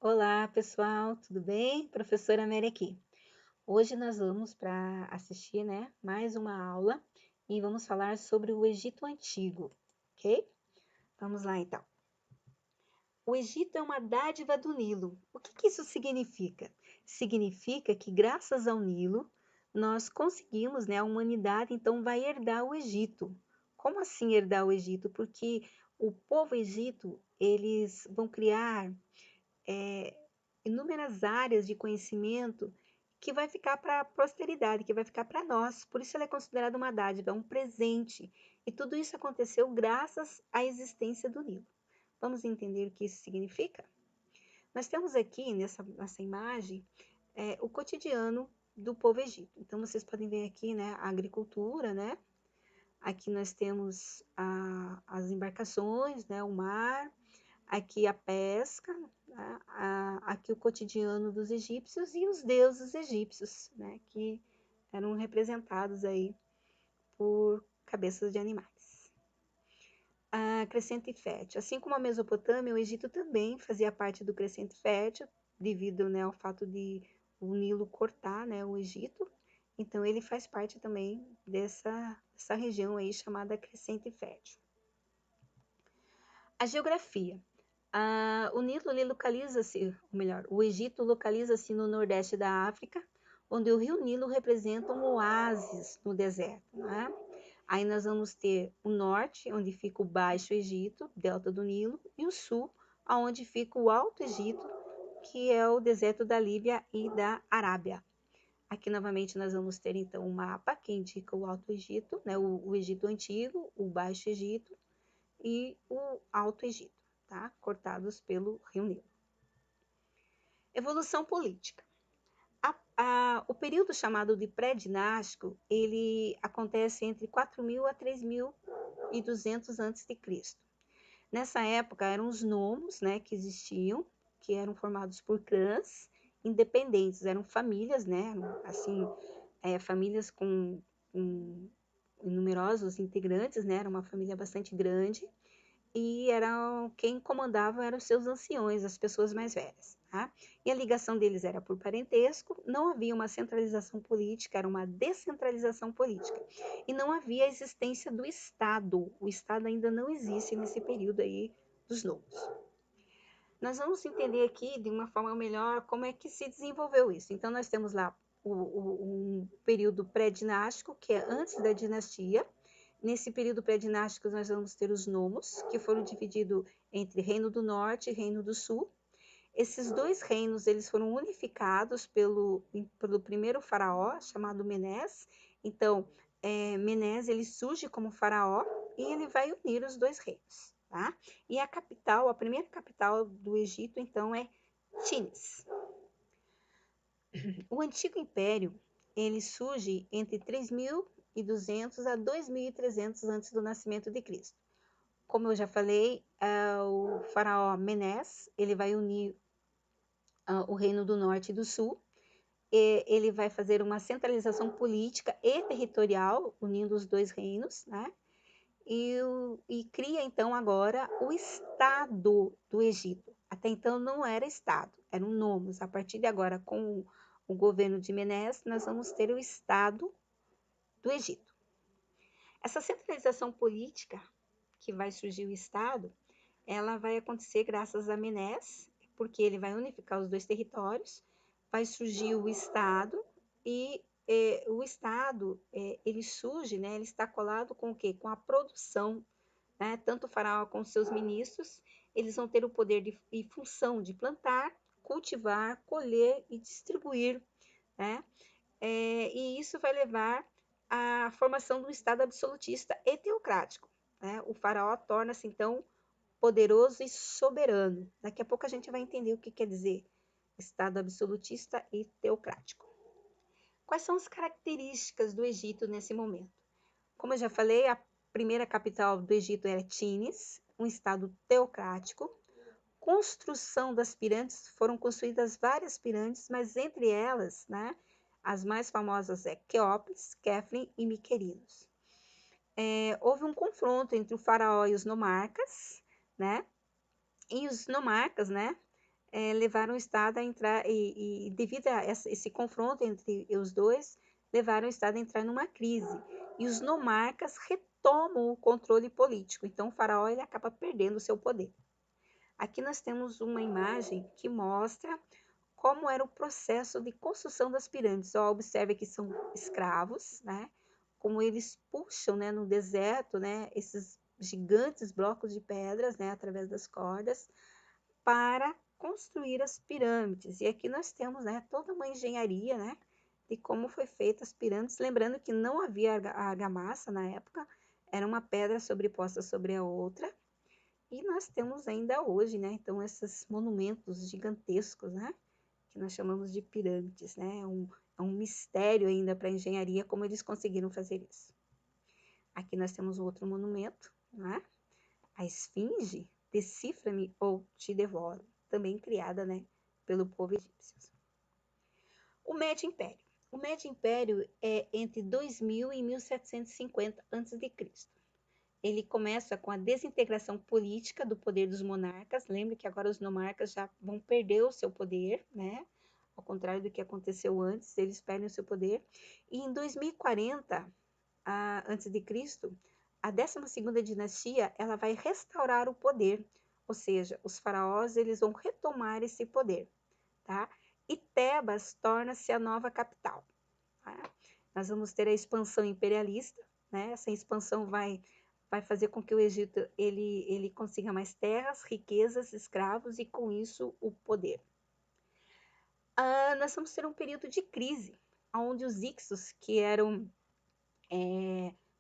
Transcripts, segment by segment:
Olá, pessoal, tudo bem? Professora Mary aqui. Hoje nós vamos para assistir, mais uma aula e vamos falar sobre o Egito Antigo, ok? Vamos lá então. O Egito é uma dádiva do Nilo. O que isso significa? Significa que graças ao Nilo nós conseguimos, a humanidade então vai herdar o Egito. Como assim herdar o Egito? Porque o povo egito, eles vão criar inúmeras áreas de conhecimento que vai ficar para a posteridade, que vai ficar para nós. Por isso ela é considerada uma dádiva, um presente. E tudo isso aconteceu graças à existência do Nilo. Vamos entender o que isso significa? Nós temos aqui nessa imagem o cotidiano do povo egito. Então vocês podem ver aqui, a agricultura, Aqui nós temos as embarcações, o mar, aqui a pesca, aqui o cotidiano dos egípcios e os deuses egípcios, que eram representados aí por cabeças de animais. A crescente fértil. Assim como a Mesopotâmia, o Egito também fazia parte do crescente fértil, devido ao fato de o Nilo cortar o Egito. Então, ele faz parte também dessa região aí chamada crescente fértil. A geografia. O Nilo localiza-se, ou melhor, o Egito localiza-se no nordeste da África, onde o rio Nilo representa um oásis no deserto. Aí nós vamos ter o norte, onde fica o Baixo Egito, delta do Nilo, e o sul, onde fica o Alto Egito, que é o deserto da Líbia e da Arábia. Aqui novamente nós vamos ter então um mapa que indica o Alto Egito, o Egito Antigo, o Baixo Egito e o Alto Egito, cortados pelo rio Nilo. Evolução política. O período chamado de pré-dinástico, ele acontece entre 4.000 a 3.200 a.C. Nessa época eram os nomos, que existiam, que eram formados por clãs independentes, eram famílias, assim, famílias com numerosos integrantes, era uma família bastante grande, e quem comandava eram os seus anciões, as pessoas mais velhas. E a ligação deles era por parentesco, não havia uma centralização política, era uma descentralização política. E não havia a existência do Estado. O Estado ainda não existe nesse período aí dos novos. Nós vamos entender aqui de uma forma melhor como é que se desenvolveu isso. Então, nós temos lá um período pré-dinástico, que é antes da dinastia. Nesse período pré-dinástico, nós vamos ter os nomos, que foram divididos entre Reino do Norte e Reino do Sul. Esses dois reinos eles foram unificados pelo primeiro faraó, chamado Menés. Então, Menés ele surge como faraó e ele vai unir os dois reinos. E a primeira capital do Egito, então, é Tinis. O Antigo Império ele surge entre 3.200 a 2.300 antes do nascimento de Cristo. Como eu já falei, o faraó Menés ele vai unir o Reino do Norte e do Sul. Ele vai fazer uma centralização política e territorial, unindo os dois reinos, e cria então agora o Estado do Egito. Até então não era Estado, eram nomos. A partir de agora, com o governo de Menés, nós vamos ter o Estado do Egito. Essa centralização política que vai surgir o Estado, ela vai acontecer graças a Menés, porque ele vai unificar os dois territórios, vai surgir o Estado, e o Estado, ele surge, ele está colado com o quê? Com a produção, tanto o faraó como seus ministros, eles vão ter o poder e função de plantar, cultivar, colher e distribuir, e isso vai levar à formação de um Estado absolutista e teocrático. O faraó torna-se, então, poderoso e soberano. Daqui a pouco a gente vai entender o que quer dizer Estado absolutista e teocrático. Quais são as características do Egito nesse momento? Como eu já falei, a primeira capital do Egito era Tinis, um estado teocrático. Construção das pirâmides, foram construídas várias pirâmides, mas entre elas, as mais famosas é Quéops, Kefren e Miquerinos. Houve um confronto entre o faraó e os nomarcas, e os nomarcas, levaram o Estado a entrar, e devido a esse confronto entre os dois, levaram o Estado a entrar numa crise. E os nomarcas retomam o controle político. Então, o faraó ele acaba perdendo o seu poder. Aqui nós temos uma imagem que mostra como era o processo de construção das pirâmides. Ó, observe que são escravos, né? Como eles puxam, né, no deserto, né, esses gigantes blocos de pedras, né, através das cordas, para construir as pirâmides. E aqui nós temos, né, toda uma engenharia, né, de como foi feita as pirâmides, lembrando que não havia argamassa na época, era uma pedra sobreposta sobre a outra. E nós temos ainda hoje, né, então esses monumentos gigantescos, né, que nós chamamos de pirâmides, né, é um mistério ainda para a engenharia como eles conseguiram fazer isso. Aqui nós temos outro monumento, né, a Esfinge, Decifra-me ou Te Devoro, também criada, né, pelo povo egípcio. O Médio Império. O Médio Império é entre 2000 e 1750 a.C. Ele começa com a desintegração política do poder dos monarcas. Lembre que agora os monarcas já vão perder o seu poder, né? Ao contrário do que aconteceu antes, eles perdem o seu poder. E em 2040 a.C., a 12ª dinastia, ela vai restaurar o poder, ou seja, os faraós eles vão retomar esse poder, tá? E Tebas torna-se a nova capital. Tá? Nós vamos ter a expansão imperialista, né? Essa expansão vai fazer com que o Egito ele consiga mais terras, riquezas, escravos e com isso o poder. Nós vamos ter um período de crise, onde os Ixos, que eram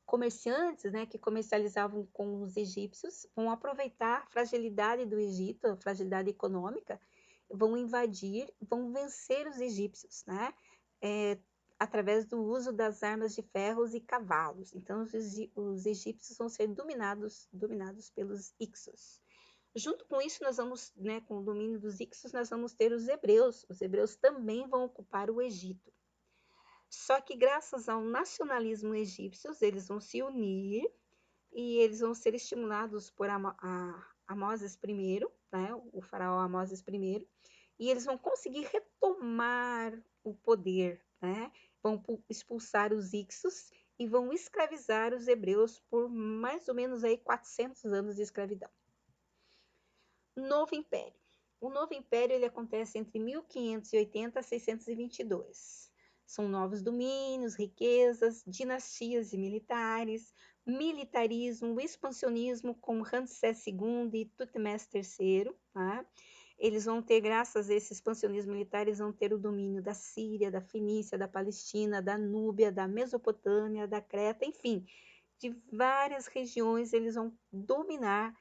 comerciantes, né, que comercializavam com os egípcios, vão aproveitar a fragilidade do Egito, a fragilidade econômica, vão invadir, vão vencer os egípcios, né, através do uso das armas de ferros e cavalos. Então, os egípcios vão ser dominados pelos Ixos. Junto com isso, nós vamos, né, com o domínio dos Ixos, nós vamos ter os hebreus. Os hebreus também vão ocupar o Egito. Só que graças ao nacionalismo egípcio, eles vão se unir e eles vão ser estimulados por Amoses I, né, o faraó Amoses I, e eles vão conseguir retomar o poder, né? Vão expulsar os Ixos e vão escravizar os hebreus por mais ou menos aí 400 anos de escravidão. Novo Império. O Novo Império ele acontece entre 1580 a 622. São novos domínios, riquezas, dinastias e militares, militarismo, expansionismo com Ramsés II e Tutmés III. Tá? Eles vão ter, graças a esse expansionismo militar, eles vão ter o domínio da Síria, da Fenícia, da Palestina, da Núbia, da Mesopotâmia, da Creta, enfim, de várias regiões eles vão dominar,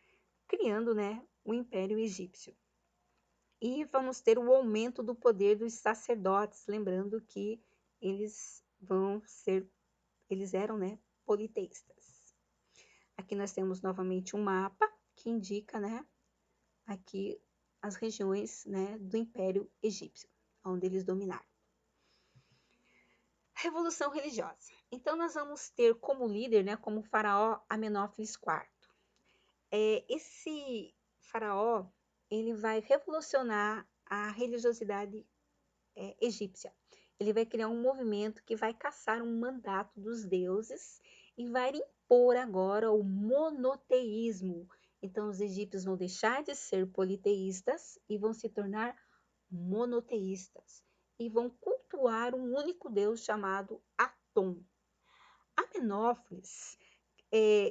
criando, né, o Império Egípcio. E vamos ter o aumento do poder dos sacerdotes, lembrando que eles eram, né, politeístas. Aqui nós temos novamente um mapa que indica, né, aqui as regiões, né, do Império Egípcio, onde eles dominaram. Revolução religiosa. Então nós vamos ter como líder, né, como faraó Amenófis IV. Esse faraó ele vai revolucionar a religiosidade egípcia. Ele vai criar um movimento que vai caçar um mandato dos deuses e vai impor agora o monoteísmo. Então, os egípcios vão deixar de ser politeístas e vão se tornar monoteístas. E vão cultuar um único deus chamado Atom. Amenófis,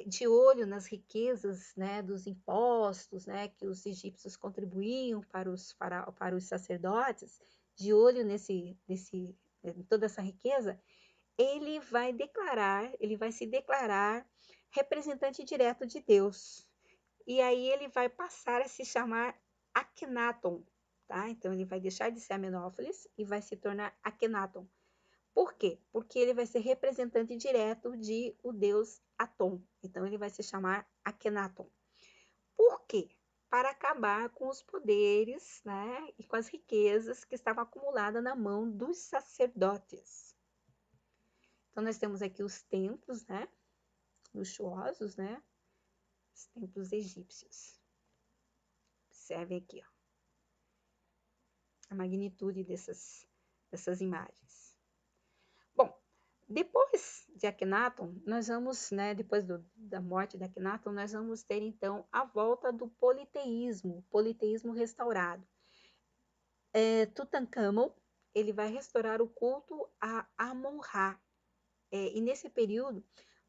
de olho nas riquezas, né, dos impostos, né, que os egípcios contribuíam para os sacerdotes, de olho em toda essa riqueza, ele vai se declarar representante direto de Deus. E aí ele vai passar a se chamar Akhenaton, tá? Então ele vai deixar de ser Amenófis e vai se tornar Akhenaton. Por quê? Porque ele vai ser representante direto de o deus Atom. Então ele vai se chamar Akhenaton. Por quê? Para acabar com os poderes, né, e com as riquezas que estavam acumuladas na mão dos sacerdotes. Então nós temos aqui os templos, né, luxuosos, né, os templos egípcios. Observem aqui, ó. a magnitude dessas imagens. Bom, depois de Akhenaton, nós vamos, né, depois da morte de Akhenaton, nós vamos ter então a volta do politeísmo restaurado. Tutankhamon, ele vai restaurar o culto a Amon-Ra, e nesse período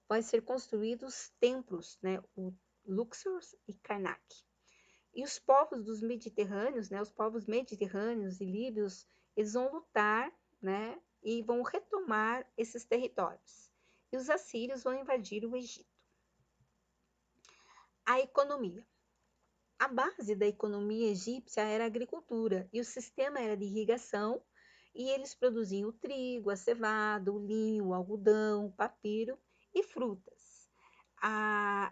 vai ser construídos templos, né, o Luxor e Karnak. E os povos dos Mediterrâneos, né, os povos mediterrâneos e líbios, eles vão lutar, né, e vão retomar esses territórios. E os assírios vão invadir o Egito. A economia. A base da economia egípcia era a agricultura e o sistema era de irrigação, e eles produziam o trigo, a cevada, o linho, o algodão, o papiro e frutas.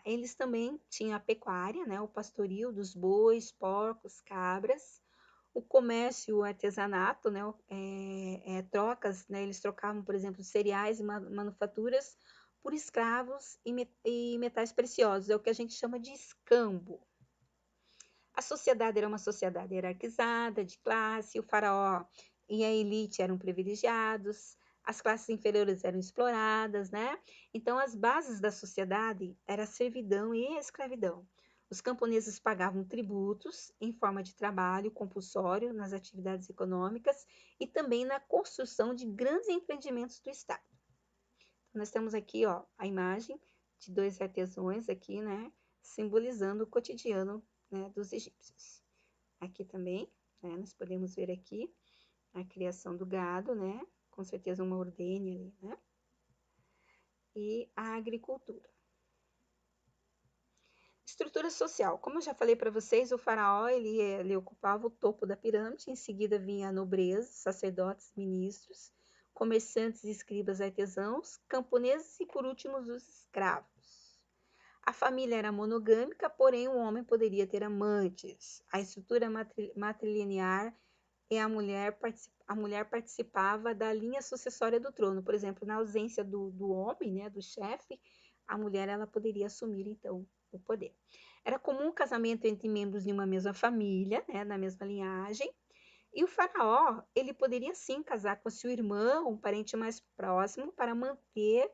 Eles também tinham a pecuária, né, o pastoril dos bois, porcos, cabras, o comércio e o artesanato, né, trocas, né, eles trocavam, por exemplo, cereais e manufaturas por escravos e metais preciosos, é o que a gente chama de escambo. A sociedade era uma sociedade hierarquizada, de classe, o faraó e a elite eram privilegiados, as classes inferiores eram exploradas, né? Então, as bases da sociedade eram a servidão e a escravidão. Os camponeses pagavam tributos em forma de trabalho compulsório nas atividades econômicas e também na construção de grandes empreendimentos do Estado. Então, nós temos aqui, ó, a imagem de dois artesãos aqui, né, simbolizando o cotidiano, né, dos egípcios. Aqui também, né, nós podemos ver aqui a criação do gado, né, com certeza uma ordenha ali, né, e a agricultura. Estrutura social. Como eu já falei para vocês, o faraó ele ocupava o topo da pirâmide, em seguida vinha a nobreza, sacerdotes, ministros, comerciantes, escribas, artesãos, camponeses e, por último, os escravos. A família era monogâmica, porém o homem poderia ter amantes. A estrutura matrilinear e a mulher participava da linha sucessória do trono. Por exemplo, na ausência do homem, né, do chefe, a mulher ela poderia assumir então o poder. Era comum o casamento entre membros de uma mesma família, né, na mesma linhagem. E o faraó, ele poderia sim casar com a sua irmã, um parente mais próximo, para manter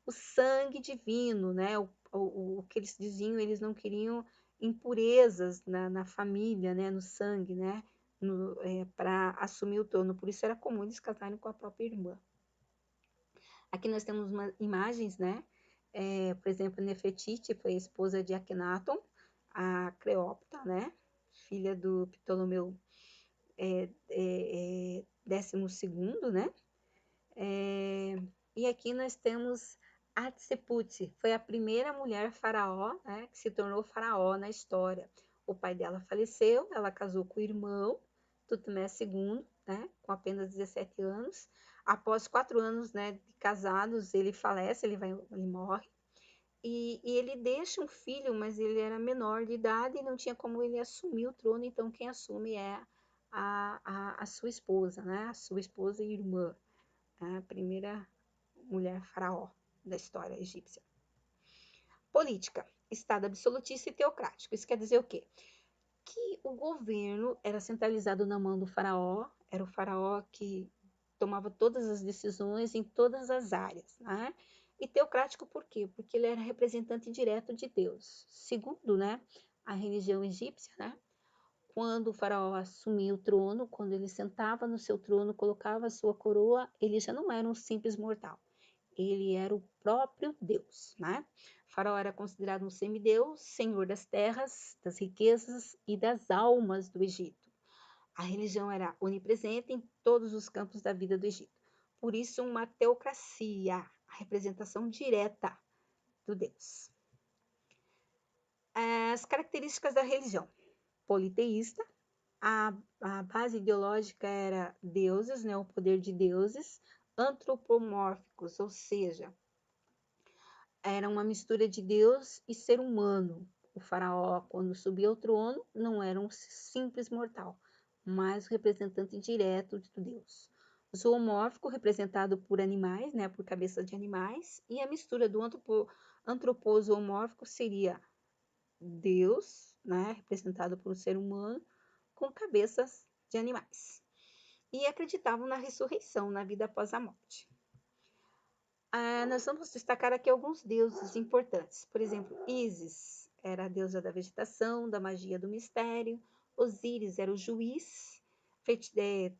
o sangue divino, né? O que eles diziam, eles não queriam impurezas na família, né? No sangue, né? Para assumir o trono. Por isso era comum eles casarem com a própria irmã. Aqui nós temos imagens, né? Por exemplo, Nefertiti foi a esposa de Akhenaton, a Cleópatra, né? Filha do Ptolomeu 12º, né? E aqui nós temos Hatshepsut, foi a primeira mulher faraó, né, que se tornou faraó na história. O pai dela faleceu, ela casou com o irmão, Tutmés II, né, com apenas 17 anos. Após 4 anos, né, de casados, ele falece, ele morre. E ele deixa um filho, mas ele era menor de idade e não tinha como ele assumir o trono, então quem assume é a sua esposa, né? A sua esposa e irmã, a primeira mulher faraó da história egípcia. Política, Estado absolutista e teocrático. Isso quer dizer o quê? Que o governo era centralizado na mão do faraó, era o faraó que tomava todas as decisões em todas as áreas, né? E teocrático por quê? Porque ele era representante direto de Deus. Segundo, né, a religião egípcia, né, quando o faraó assumia o trono, quando ele sentava no seu trono, colocava a sua coroa, ele já não era um simples mortal. Ele era o próprio Deus, né? O faraó era considerado um semideus, senhor das terras, das riquezas e das almas do Egito. A religião era onipresente em todos os campos da vida do Egito. Por isso, uma teocracia, a representação direta do Deus. As características da religião: politeísta, a base ideológica era deuses, né, o poder de deuses, antropomórficos, ou seja, era uma mistura de Deus e ser humano. O faraó, quando subia ao trono, não era um simples mortal, mas representante direto de Deus. O zoomórfico, representado por animais, né, por cabeças de animais, e a mistura do antropozoomórfico seria Deus, né, representado por um ser humano, com cabeças de animais. e acreditavam na ressurreição, na vida após a morte. Nós vamos destacar aqui alguns deuses importantes. Por exemplo, Ísis era a deusa da vegetação, da magia, do mistério. Osíris era o juiz,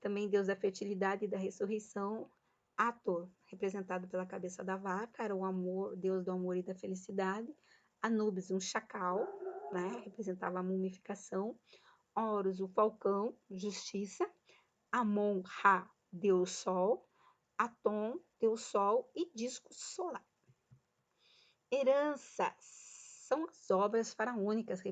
também deus da fertilidade e da ressurreição. Hathor, representado pela cabeça da vaca, era o amor, deus do amor e da felicidade. Anubis, um chacal, né, representava a mumificação. Horus, o falcão, justiça. Amon-Ra, deus sol. Atom, deus sol e disco solar. Heranças são as obras faraônicas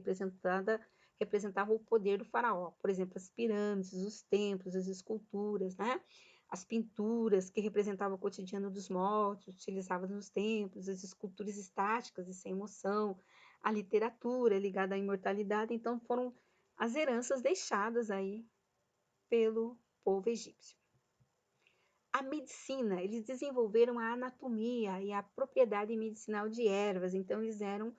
representavam o poder do faraó. Por exemplo, as pirâmides, os templos, as esculturas, né? As pinturas que representavam o cotidiano dos mortos, utilizadas nos templos, as esculturas estáticas e sem emoção, a literatura ligada à imortalidade. Então, foram as heranças deixadas aí pelo povo egípcio. A medicina, eles desenvolveram a anatomia e a propriedade medicinal de ervas, então eles eram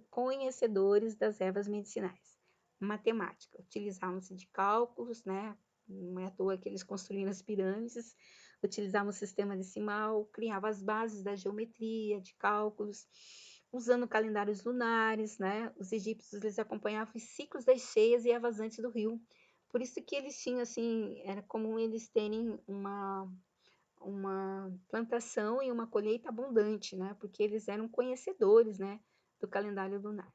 conhecedores das ervas medicinais. Matemática, utilizavam-se de cálculos, né? Não é à toa que eles construíram as pirâmides, utilizavam o sistema decimal, criavam as bases da geometria, de cálculos, usando calendários lunares, né? Os egípcios eles acompanhavam os ciclos das cheias e a vazante do rio. Por isso que eles tinham, assim, era comum eles terem uma plantação e uma colheita abundante, né? Porque eles eram conhecedores, né, do calendário lunar.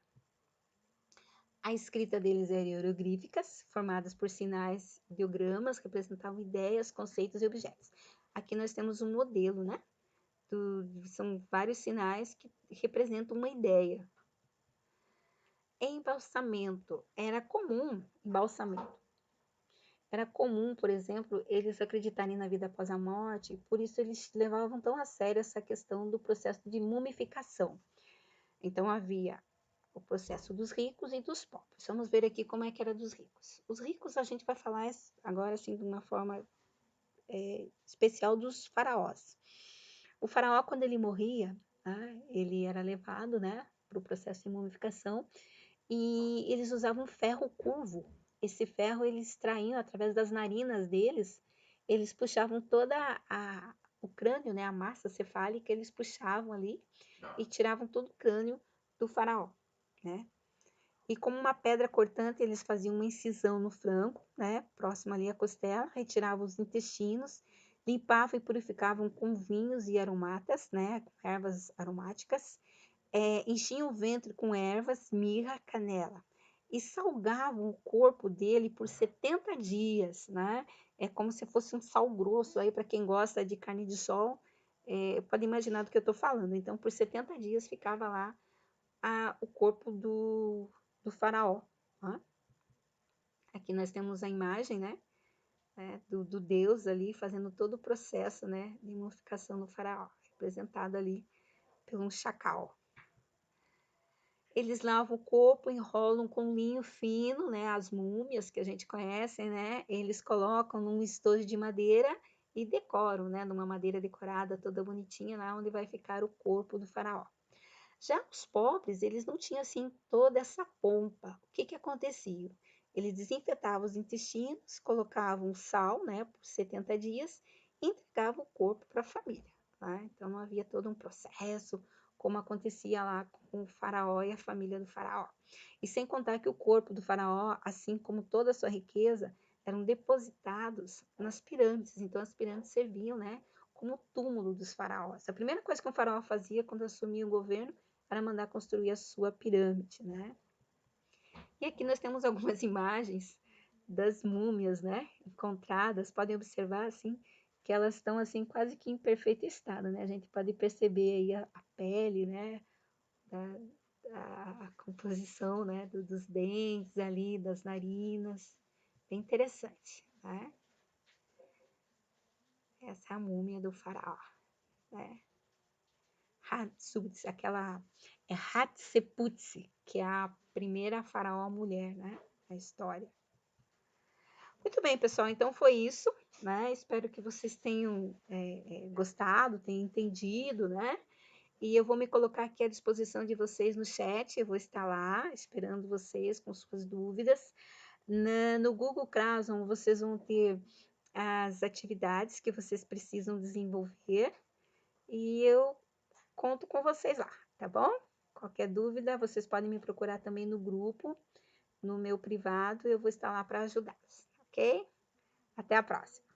A escrita deles era hieroglíficas, formadas por sinais, ideogramas, que representavam ideias, conceitos e objetos. Aqui nós temos um modelo, né? São vários sinais que representam uma ideia. Embalsamento. Era comum, por exemplo, eles acreditarem na vida após a morte, por isso eles levavam tão a sério essa questão do processo de mumificação. Então havia o processo dos ricos e dos pobres. Vamos ver aqui como é que era dos ricos. Os ricos a gente vai falar agora assim de uma forma especial dos faraós. O faraó, quando ele morria, né, ele era levado, né, para o processo de mumificação e eles usavam ferro curvo. Esse ferro eles extraíam através das narinas deles, eles puxavam o crânio, né, a massa cefálica, eles puxavam ali e tiravam todo o crânio do faraó, né? E como uma pedra cortante, eles faziam uma incisão no frango, né, próximo ali à costela, retiravam os intestinos, limpavam e purificavam com vinhos e aromatas, né, com ervas aromáticas, enchiam o ventre com ervas, mirra, canela e salgavam o corpo dele por 70 dias, né? É como se fosse um sal grosso aí para quem gosta de carne de sol, pode imaginar do que eu estou falando. Então, por 70 dias ficava lá o corpo do faraó. Né? Aqui nós temos a imagem, né? Do deus ali fazendo todo o processo, né? De mumificação do faraó, representado ali por um chacal. Eles lavam o corpo, enrolam com linho fino, né? As múmias que a gente conhece, né? Eles colocam num estojo de madeira e decoram, né? Numa madeira decorada toda bonitinha, lá onde vai ficar o corpo do faraó. Já os pobres, eles não tinham assim toda essa pompa. O que acontecia? Eles desinfetavam os intestinos, colocavam sal, né? Por 70 dias e entregavam o corpo para a família. Tá? Então não havia todo um processo como acontecia lá com o faraó e a família do faraó. E sem contar que o corpo do faraó, assim como toda a sua riqueza, eram depositados nas pirâmides. Então as pirâmides serviam, né, como túmulo dos faraós. A primeira coisa que um faraó fazia quando assumia o governo era mandar construir a sua pirâmide, né? E aqui nós temos algumas imagens das múmias, né, encontradas. Podem observar assim que elas estão assim quase que em perfeito estado, né? A gente pode perceber aí a pele, né, a composição, né, dos dentes ali, das narinas, bem interessante, né? Essa é a múmia do faraó, né? Hatshepsut, aquela é Hatshepsut, que é a primeira faraó mulher, né, na história. Muito bem, pessoal, então foi isso, né? Espero que vocês tenham gostado, tenham entendido, né? E eu vou me colocar aqui à disposição de vocês no chat, eu vou estar lá esperando vocês com suas dúvidas. No Google Classroom, vocês vão ter as atividades que vocês precisam desenvolver e eu conto com vocês lá, tá bom? Qualquer dúvida, vocês podem me procurar também no grupo, no meu privado, eu vou estar lá para ajudá-los, ok? Até a próxima!